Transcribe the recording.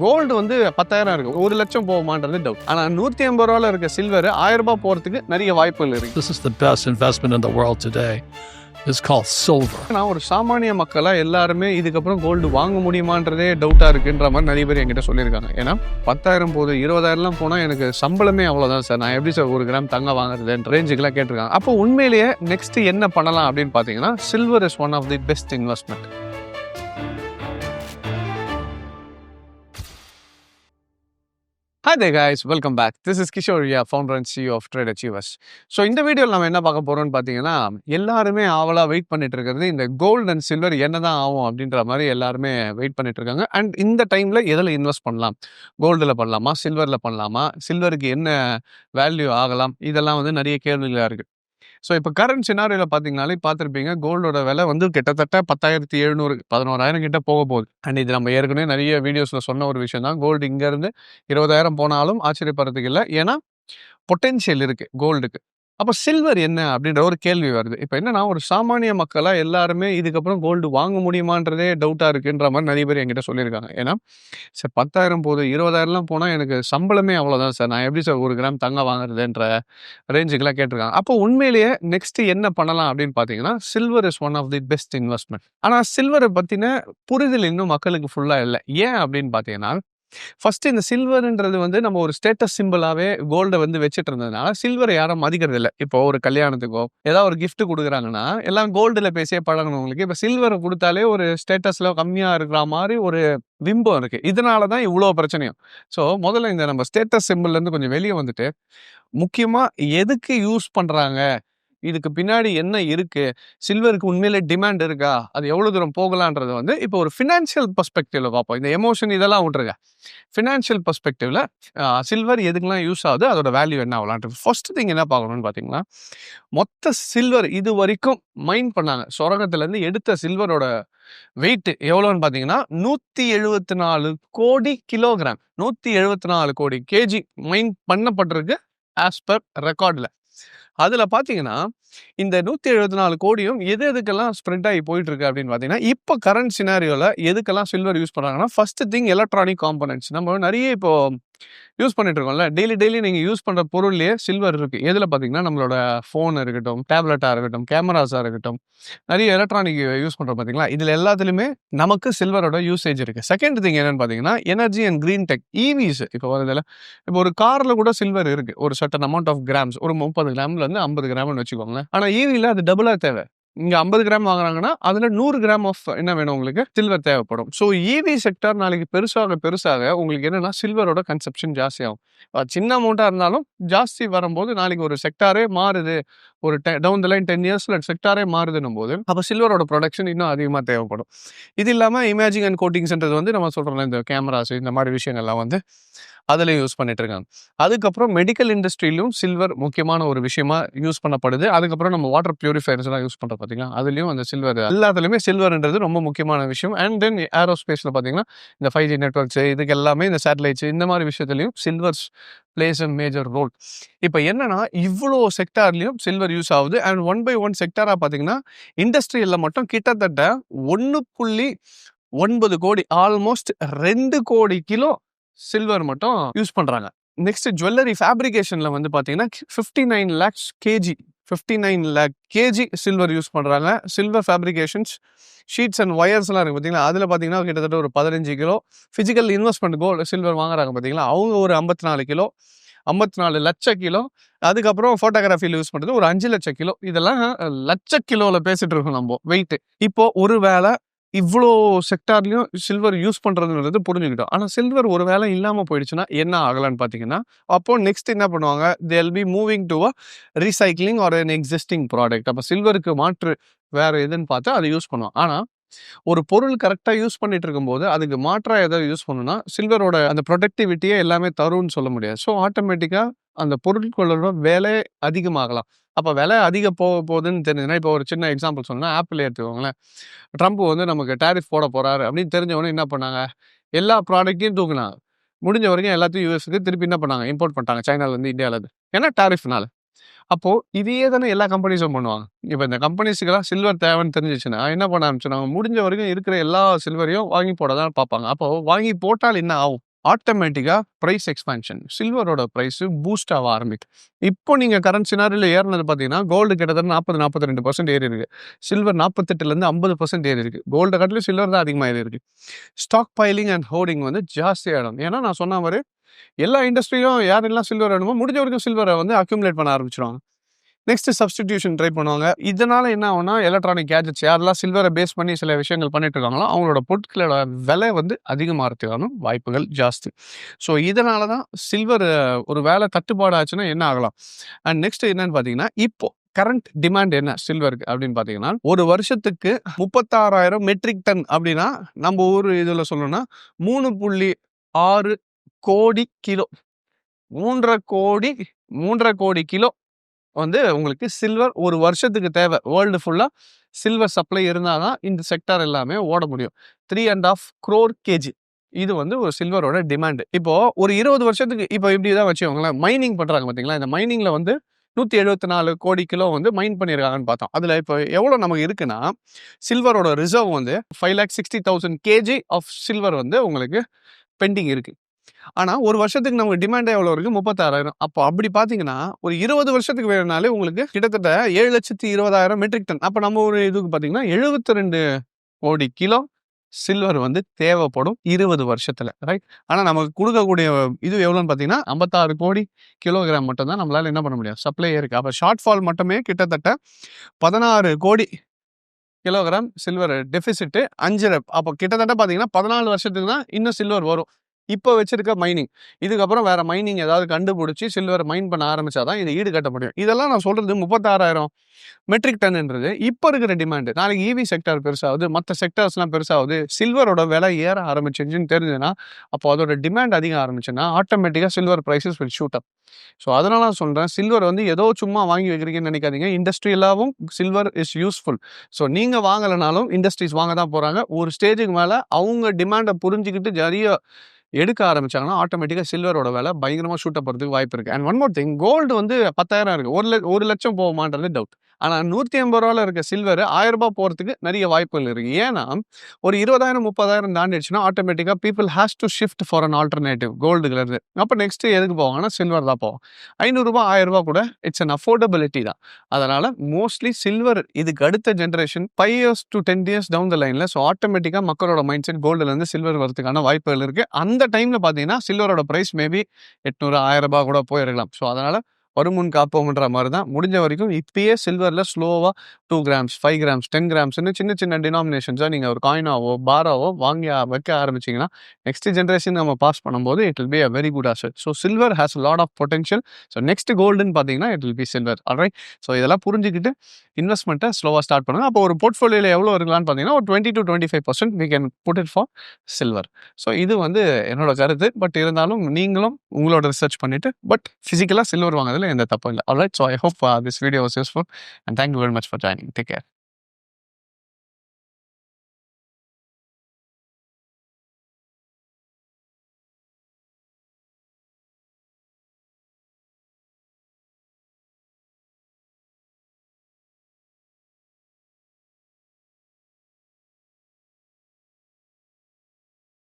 Gold வந்து 10,000 இருக்கு. 1,00,000 போகுமான்றது doubt. ஆனா 150 ரூபாயில இருக்க சில்வர் 1000 ரூபாய் போறதுக்கு நிறைய வாய்ப்புகள் இருக்கு. This is the best investment in the world today. It's called silver. நான் ஒரு சாமானிய மக்களா எல்லாருமே இதுக்கப்புறம் கோல்டு வாங்க முடியுமான்றதே டவுட்டா இருக்குன்ற மாதிரி நிறைய பேர் என்கிட்ட சொல்லியிருக்காங்க. ஏன்னா 10,000 போகுது, 20,000 போனா எனக்கு சம்பளமே அவ்வளவுதான் சார், நான் எப்படி சார் 1 கிராம் தங்கம் வாங்குறது ரேஞ்சுக்கெல்லாம் கேட்டிருக்காங்க. அப்போ உண்மையிலேயே நெக்ஸ்ட் என்ன பண்ணலாம் அப்படின்னு பாத்தீங்கன்னா, silver is one of the best investment. Hi there guys, welcome back. This is Kishore, founder and CEO of Trade Achievers. So இந்த வீடியோவில் நம்ம என்ன பார்க்க போகிறோம்னு பார்த்தீங்கன்னா, எல்லாருமே ஆவலாக வெயிட் பண்ணிட்டு இருக்கிறது இந்த கோல்டு அண்ட் சில்வர் என்ன தான் ஆகும் அப்படின்ற மாதிரி எல்லாருமே வெயிட் பண்ணிட்டு இருக்காங்க. அண்ட் இந்த டைமில் எதில் இன்வெஸ்ட் பண்ணலாம், கோல்டில் பண்ணலாமா, சில்வரில் பண்ணலாமா, சில்வருக்கு என்ன வேல்யூ ஆகலாம், இதெல்லாம் வந்து நிறைய கேள்விகளாக இருக்குது. ஸோ இப்போ கரண்ட் சினாரியோவில் பார்த்தீங்கனாலே பார்த்துருப்பீங்க, கோல்டோட விலை வந்து கிட்டத்தட்ட 10,700 11,000 கிட்ட போக போகுது. அண்ட் இது நம்ம ஏற்கனவே நிறைய வீடியோஸில் சொன்ன ஒரு விஷயம் தான். கோல்டு இங்கேருந்து 20,000 போனாலும் ஆச்சரியப்படுறதுக்கு இல்லை, ஏன்னா பொட்டென்ஷியல் இருக்குது கோல்டுக்கு. அப்போ சில்வர் என்ன அப்படின்ற ஒரு கேள்வி வருது. இப்போ என்னன்னா, ஒரு சாமானிய மக்களாக எல்லாருமே இதுக்கப்புறம் கோல்டு வாங்க முடியுமான்றதே டவுட்டாக இருக்குன்ற மாதிரி நிறைய பேர் என்கிட்ட சொல்லியிருக்காங்க. ஏன்னா சார் 10,000 போகுது, 20,000 போனால் எனக்கு சம்பளமே அவ்வளோதான் சார், நான் எப்படி சார் 1 கிராம் தங்கம் வாங்குறதுன்ற ரேஞ்சுக்கெல்லாம் கேட்டிருக்காங்க. அப்போ உண்மையிலேயே நெக்ஸ்ட் என்ன பண்ணலாம் அப்படின்னு பார்த்தீங்கன்னா, silver is one of the best investment. ஆனால் சில்வரை பற்றின புரிதல் இன்னும் மக்களுக்கு ஃபுல்லாக இல்லை. ஏன் அப்படின்னு பார்த்தீங்கன்னா, ஃபர்ஸ்ட் இந்த சில்வர்ன்றது வந்து நம்ம ஒரு ஸ்டேட்டஸ் சிம்பிளாவே கோல்டை வந்து வச்சுட்டு இருந்ததுனால சில்வரை யாரும் மதிக்கிறது இல்லை. இப்போ ஒரு கல்யாணத்துக்கோ ஏதாவது ஒரு கிஃப்ட் கொடுக்குறாங்கன்னா எல்லாம் கோல்டுல பேசியே பழகணுங்களுக்கு இப்போ சில்வரை கொடுத்தாலே ஒரு ஸ்டேட்டஸ்ல கம்மியா இருக்கிற மாதிரி ஒரு பிம்பம் இருக்கு. இதனாலதான் இவ்வளவு பிரச்சனையும். ஸோ முதல்ல இந்த நம்ம ஸ்டேட்டஸ் சிம்பிள்ல இருந்து கொஞ்சம் வெளியே வந்துட்டு, முக்கியமா எதுக்கு யூஸ் பண்றாங்க, இதுக்கு பின்னாடி என்ன இருக்கு, சில்வருக்கு உண்மையிலே டிமாண்ட் இருக்கா, அது எவ்வளவு தூரம் போகலான்றது வந்து இப்போ ஒரு ஃபினான்ஷியல் பெர்ஸ்பெக்டிவ்ல பார்ப்போம். இந்த எமோஷன் இதெல்லாம் விட்டுருங்க, ஃபினான்ஷியல் பெர்ஸ்பெக்டிவ்ல சில்வர் எதுக்கெல்லாம் யூஸ் ஆகுது, அதோட வேல்யூ என்ன ஆகலான்றது. ஃபர்ஸ்ட் திங் என்ன பார்க்கணும்னு பார்த்தீங்கன்னா, மொத்த சில்வர் இது வரைக்கும் மைன் பண்ணாங்க, சொரகத்துல இருந்து எடுத்த சில்வரோட வெயிட் எவ்வளோன்னு பார்த்தீங்கன்னா 174 கோடி கிலோகிராம், 174 கோடி கேஜி மைன் பண்ணப்பட்டிருக்கு ஆஸ் பர் ரெக்கார்டில். அதுல பாத்தீங்கன்னா இந்த 174 கோடியும் எது எதுக்கெல்லாம் ஸ்ப்ரெட் ஆகி போயிட்டு இருக்கு அப்படின்னு பாத்தீங்கன்னா, இப்போ கரண்ட் சினாரியோல எதுக்கெல்லாம் சில்வர் யூஸ் பண்றாங்கன்னா, ஃபர்ஸ்ட் திங் எலக்ட்ரானிக் காம்பனன்ட்ஸ். நம்ம நிறைய இப்போ யூஸ் பண்ணிட்டு இருக்கோம்ல, டெய்லி நீங்க யூஸ் பண்ற பொருள்லயே சில்வர் இருக்கு. எதுல பாத்தீங்கன்னா, நம்மளோட போன் இருக்கட்டும், டேப்லெட்டா இருக்கட்டும், கேமராஸா இருக்கட்டும், நிறைய எலக்ட்ரானிக் யூஸ் பண்றோம் பாத்தீங்களா, இதுல எல்லாத்துலயுமே நமக்கு சில்வரோட யூசேஜ் இருக்கு. செகண்ட் திங் என்னன்னு பாத்தீங்கன்னா, எனர்ஜி அண்ட் கிரீன் டெக், இவிஸ். இப்போ வருதுல, இப்போ ஒரு கார்ல கூட சில்வர் இருக்கு, ஒரு சர்டன் அமௌண்ட் ஆஃப் கிராம்ஸ், ஒரு 30 கிராம்ல இருந்து 50 கிராம்னு வச்சுக்கோங்களேன். ஆனா இவில அது டபுளா தேவை. இங்க 50 கிராம் வாங்குறாங்கன்னா அதுல 100 கிராம் ஆஃப் என்ன வேணும் உங்களுக்கு, சில்வர் தேவைப்படும். ஸோ இவி செக்டார் நாளைக்கு பெருசாக உங்களுக்கு என்னன்னா சில்வரோட கன்சப்ஷன் ஜாஸ்தி ஆகும். சின்ன அமௌண்ட்டா இருந்தாலும் ஜாஸ்தி வரும்போது நாளைக்கு ஒரு செக்டாரே மாறுது, ஒரு டவுன் த லைன் 10 இயர்ஸ்ல செக்டாரே மாறுதுன்னும் போது அப்போ சில்வரோட ப்ரொடக்ஷன் இன்னும் அதிகமாக தேவைப்படும். இது இல்லாம இமேஜிங் அண்ட் கோட்டிங்ஸ்ன்றது வந்து நம்ம சொல்றோம்ல, இந்த கேமராஸ் இந்த மாதிரி விஷயங்கள்லாம் வந்து அதில் யூஸ் பண்ணிட்டு இருக்காங்க. அதுக்கப்புறம் மெடிக்கல் இண்டஸ்ட்ரியிலும் சில்வர் முக்கியமான ஒரு விஷயமா யூஸ் பண்ணப்படுது. அதுக்கப்புறம் நம்ம வாட்டர் பியூரிஃபயர்ஸ் எல்லாம் யூஸ் பண்றோம் பார்த்தீங்கன்னா, அதுலயும் அந்த சில்வர், எல்லாத்துலயுமே சில்வர்ன்றது ரொம்ப முக்கியமான விஷயம். அண்ட் தென் ஏரோஸ்பேஸ்ல பார்த்தீங்கன்னா, இந்த 5G நெட்வொர்க்ஸ், இதுக்கு எல்லாமே இந்த சேட்டலைட்ஸ், இந்த மாதிரி விஷயத்துலையும் silvers plays a major role. இப்போ என்னன்னா, இவ்வளோ செக்டார்லையும் சில்வர் யூஸ் ஆகுது. அண்ட் 1 by 1 செக்டாரா பார்த்தீங்கன்னா, இண்டஸ்ட்ரியல்ல மட்டும் கிட்டத்தட்ட 1.9 கோடி, ஆல்மோஸ்ட் 2 கோடி கிலோ சில்வர் மட்டும் யூஸ் பண்றாங்க. நெக்ஸ்ட் ஜுவல்லரி ஃபேப்ரிகேஷன்ல வந்து பாத்தீங்கன்னா 59 lakhs KG, 59 lakh KG silver use பண்றாங்க. Silver fabrications, sheets and wires எல்லாம் இருக்கு பாத்தீங்களா, அதுல பாத்தீங்கன்னா கிட்டத்தட்ட ஒரு 15 கிலோ பிசிக்கல் இன்வெஸ்ட்மெண்ட் கோல்டு சில்வர் வாங்குறாங்க பாத்தீங்களா, அவங்க ஒரு 54 கிலோ, 54 லட்சம் கிலோ. அதுக்கப்புறம் போட்டோகிராஃபியில் யூஸ் பண்றது ஒரு 5 லட்சம் கிலோ. இதெல்லாம் லட்ச கிலோல பேசிட்டு இருக்கோம் நம்ம வெயிட். இப்போ ஒரு வேளை இவ்வளோ செக்டார்லையும் சில்வர் யூஸ் பண்றதுன்றது புரிஞ்சுக்கிட்டோம். ஆனா சில்வர் ஒரு வேளை இல்லாம போயிடுச்சுன்னா என்ன ஆகலான்னு பாத்தீங்கன்னா, அப்போ நெக்ஸ்ட் என்ன பண்ணுவாங்க, they'll be moving to a recycling or an existing product. அப்ப சில்வருக்கு மாற்று வேற எதுன்னு பார்த்தா அதை யூஸ் பண்ணுவோம். ஆனா ஒரு பொருள் கரெக்டா யூஸ் பண்ணிட்டு இருக்கும்போது அதுக்கு மாற்றா ஏதாவது யூஸ் பண்ணணும்னா சில்வரோட அந்த ப்ரொடக்டிவிட்டியே எல்லாமே தரும்னு சொல்ல முடியாது. ஸோ ஆட்டோமேட்டிக்கா அந்த பொருட்களோட விலை அதிகமாகலாம். அப்போ விலை போகுதுன்னு தெரிஞ்சுன்னா, இப்போ ஒரு சின்ன எக்ஸாம்பிள் சொன்னா, ஆப்பிள் எடுத்துக்கோங்களேன். ட்ரம்ப் வந்து நமக்கு டேரிஃப் போட போறாரு அப்படின்னு தெரிஞ்சவொடனே என்ன பண்ணாங்க, எல்லா ப்ராடக்ட்டையும் தூக்குனாங்க. முடிஞ்ச வரைக்கும் எல்லாத்தையும் யூஎஸ்க்கு திருப்பி என்ன பண்ணாங்க, இம்போர்ட் பண்ணிட்டாங்க சைனால இருந்து இந்தியாவில இருந்து. ஏன்னா டேரிஃப்னால. அப்போ இதையே தானே எல்லா கம்பெனிஸும் பண்ணுவாங்க. இப்போ இந்த கம்பெனிஸுக்கெல்லாம் சில்வர் தேவைன்னு தெரிஞ்சிச்சுன்னா என்ன பண்ண ஆரம்பிச்சுனாங்க, முடிஞ்ச வரைக்கும் இருக்கிற எல்லா சில்வரையும் வாங்கி போட தான் பார்ப்பாங்க. அப்போ வாங்கி போட்டால் என்ன ஆகும், ஆட்டோமேட்டிக்கா பிரைஸ் எக்ஸ்பான்ஷன் சில்வரோட பிரைஸ் பூஸ்ட் ஆக ஆரம்பிக்கும். இப்போ நீங்க கரண்ட் சினாரியோல ஏறினது பார்த்தீங்கன்னா, கோல்டு கிட்டத்தட்ட 42% ஏறி இருக்கு. சில்வர் 48லேருந்து 50% ஏறி இருக்கு. கோல்ட காட்டிலும் சில்வர் தான் அதிகமா ஏறி இருக்கு. ஸ்டாக் பைலிங் அண்ட் ஹோர்டிங் வந்து ஜாஸ்தியாயிடும். ஏன்னா நான் சொன்ன மாரி எல்லா இண்டஸ்ட்ரியும் யாரெல்லாம் சில்வர் வேணுமோ முடிஞ்ச வரைக்கும் சில்வரை வந்து அக்யூமுலேட் பண்ண ஆரம்பிச்சிருவாங்க. நெக்ஸ்ட் சப்ஸ்டிடியூஷன் ட்ரை பண்ணுவாங்க. இதனால என்ன ஆகும்னா, எலக்ட்ரானிக் கேட்ஜெட்ஸ் யாரெல்லாம் சில்வரை பேஸ் பண்ணி சில விஷயங்கள் பண்ணிட்டு இருக்காங்களோ, அவங்களோட பொருட்களோட விலை வந்து அதிகமாகறதுக்கான வாய்ப்புகள் ஜாஸ்தி. ஸோ இதனால தான் சில்வர் ஒரு வேளை தட்டுப்பாடு ஆச்சுன்னா என்ன ஆகலாம்? அண்ட் நெக்ஸ்ட் என்னன்னு பார்த்தீங்கன்னா, இப்போ கரண்ட் டிமாண்ட் என்ன சில்வருக்கு அப்படின்னு பார்த்தீங்கன்னா, ஒரு வருஷத்துக்கு 36,000 மெட்ரிக் டன் அப்படின்னா, நம்ம ஊர் இதில சொல்லணும்னா 3.6 கோடி கிலோ. 3.5 கோடி கிலோ வந்து உங்களுக்கு சில்வர் ஒரு வருஷத்துக்கு தேவை. வேர்ல்டு ஃபுல்லா சில்வர் சப்ளை இருந்தா தான் இந்த செக்டார் எல்லாமே ஓட முடியும். 3.5 crore kg. இது வந்து ஒரு சில்வரோட டிமாண்ட். இப்போ ஒரு 20 வருஷத்துக்கு இப்போ இப்படி தான் வச்சுக்கோங்களேன். மைனிங் பண்றாங்க பார்த்தீங்களா? இந்த மைனிங்ல வந்து 174 கோடி கிலோ வந்து மைன் பண்ணியிருக்காங்கன்னு பார்த்தோம். அதுல இப்போ எவ்வளோ நமக்கு இருக்குன்னா, சில்வரோட ரிசர்வ் வந்து 5,60,000 kg ஆஃப் சில்வர் வந்து உங்களுக்கு பெண்டிங் இருக்கு. ஆனா, ஒரு வருஷத்துக்கு நமக்கு டிமாண்டே எவ்வளோ இருக்கு? 36,000. அப்போ அப்படி பார்த்தீங்கன்னா, ஒரு 20 வருஷத்துக்கு வேணும்னாலே உங்களுக்கு கிட்டத்தட்ட 7,20,000 மெட்ரிக் டன். அப்ப நம்ம ஒரு இதுக்கு பார்த்தீங்கன்னா, 72 கோடி கிலோ சில்வர் வந்து தேவைப்படும் 20 வருஷத்துல. ரைட்? ஆனா, நமக்கு குடுக்கக்கூடிய இது எவ்வளோன்னு பார்த்தீங்கன்னா, 56 கோடி கிலோகிராம் மட்டும் தான் நம்மளால என்ன பண்ண முடியும்? சப்ளை இருக்கு. அப்ப ஷார்ட் ஃபால் மட்டுமே கிட்டத்தட்ட 16 கோடி கிலோகிராம் சில்வர் டெபிசிட் 5 அப்போ கிட்டத்தட்ட பார்த்தீங்கன்னா 14 வருஷத்துக்கு தான் இன்னும் சில்வர் வரும். இப்போ வச்சிருக்க மைனிங். இதுக்கப்புறம் வேற மைனிங் ஏதாவது கண்டுபிடிச்சு சில்வர் மைன் பண்ண ஆரம்பிச்சாதான் இதை ஈடுகட்ட முடியும். இதெல்லாம் நான் சொல்றது 36,000 மெட்ரிக் டன்ன்றது இப்போ இருக்கிற டிமாண்ட். நாளைக்கு ஈவி செக்டார் பெருசாகுது, மற்ற செக்டார்ஸ்லாம் பெருசாகுது, சில்வரோட விலை ஏற ஆரம்பிச்சிருச்சுன்னு தெரிஞ்சுன்னா, அப்போ அதோட டிமாண்ட் அதிகம் ஆரம்பிச்சுன்னா ஆட்டோமேட்டிக்காக silver prices will shoot up. So அதனால நான் சொல்றேன், சில்வர் வந்து ஏதோ சும்மா வாங்கி வைக்கிறீங்கன்னு நினைக்காதீங்க. இண்டஸ்ட்ரியலாகவும் சில்வர் இஸ் யூஸ்ஃபுல். ஸோ நீங்க வாங்கலைனாலும் இண்டஸ்ட்ரீஸ் வாங்க தான் போறாங்க. ஒரு ஸ்டேஜுக்கு மேலே அவங்க டிமாண்டை புரிஞ்சுக்கிட்டு நிறைய எடுக்க ஆரம்பிச்சாங்கன்னா ஆட்டோமேட்டிக்காக சில்வரோட விலை பயங்கரமாக ஷூட் அப் போகிறதுக்கு வாய்ப்பு இருக்குது. And one more thing, gold வந்து 10,000 இருக்குது. 1,00,000 போகுமான்றது டவுட். ஆனால் 150 ரூபாயில் இருக்க சில்வர் 1000 ரூபாய் போகிறதுக்கு நிறைய வாய்ப்புகள் இருக்குது. ஏன்னா ஒரு 20,000 30,000 தாண்டிடுச்சுன்னா ஆட்டோமேட்டிக்காக people has to shift for an alternative கோல்டுலேருந்து. அப்போ நெக்ஸ்ட் எதுக்கு போவாங்கன்னா சில்வர் தான் போவோம். 500 ரூபாய் 1000 ரூபாய் கூட இட்ஸ் அன் அஃபோர்டபிலிட்டி தான். அதனால் மோஸ்ட்லி சில்வர் இதுக்கு அடுத்த generation 5 years to 10 years down the லைனில் ஸோ ஆட்டோமேட்டிக்காக மக்களோட மைண்ட் செட் கோல்டுலேருந்து சில்வர் வரதுக்கான வாய்ப்புகள் இருக்குது. அந்த டைமில் பார்த்தீங்கன்னா சில்வரோட ப்ரைஸ் மேபி 800 1000 ரூபாய் கூட போயிருக்கலாம். ஸோ அதனால் வருமுன் காப்போம்ன்ற மாதிரி தான் முடிஞ்ச வரைக்கும் இப்பயே சில்வரில் ஸ்லோவாக 2 grams 5 grams 10 gramsன்னு சின்ன சின்ன டினாமினேஷன்ஸாக நீங்கள் ஒரு காயினாவோ பாராவோ வாங்கி வைக்க ஆரம்பிச்சிங்கன்னா நெக்ஸ்ட் ஜென்ரேஷன் நம்ம பாஸ் பண்ணும்போது it will be a very good asset. So silver has lot of potential. So next கோல்டுன்னு பார்த்தீங்கன்னா it will be silver. Alright. So இதெல்லாம் புரிஞ்சுக்கிட்டு இன்வெஸ்ட்மெண்ட்டை ஸ்லோவாக ஸ்டார்ட் பண்ணுங்க. அப்போ ஒரு போர்ட்ஃபோலியோவில் எவ்வளோ இருக்கலாம்னு பார்த்தீங்கன்னா ஒரு 20 to 25% we can put it for silver. So இது வந்து என்னோட கருத்து. பட் இருந்தாலும் நீங்களும் உங்களோட ரிசர்ச் பண்ணிட்டு பட் ஃபிசிக்கலாக சில்வர் வாங்குறதுல எந்த தப்பும் இல்லை. Alright. So I hope this video was useful and thank you very much for joining. Take care.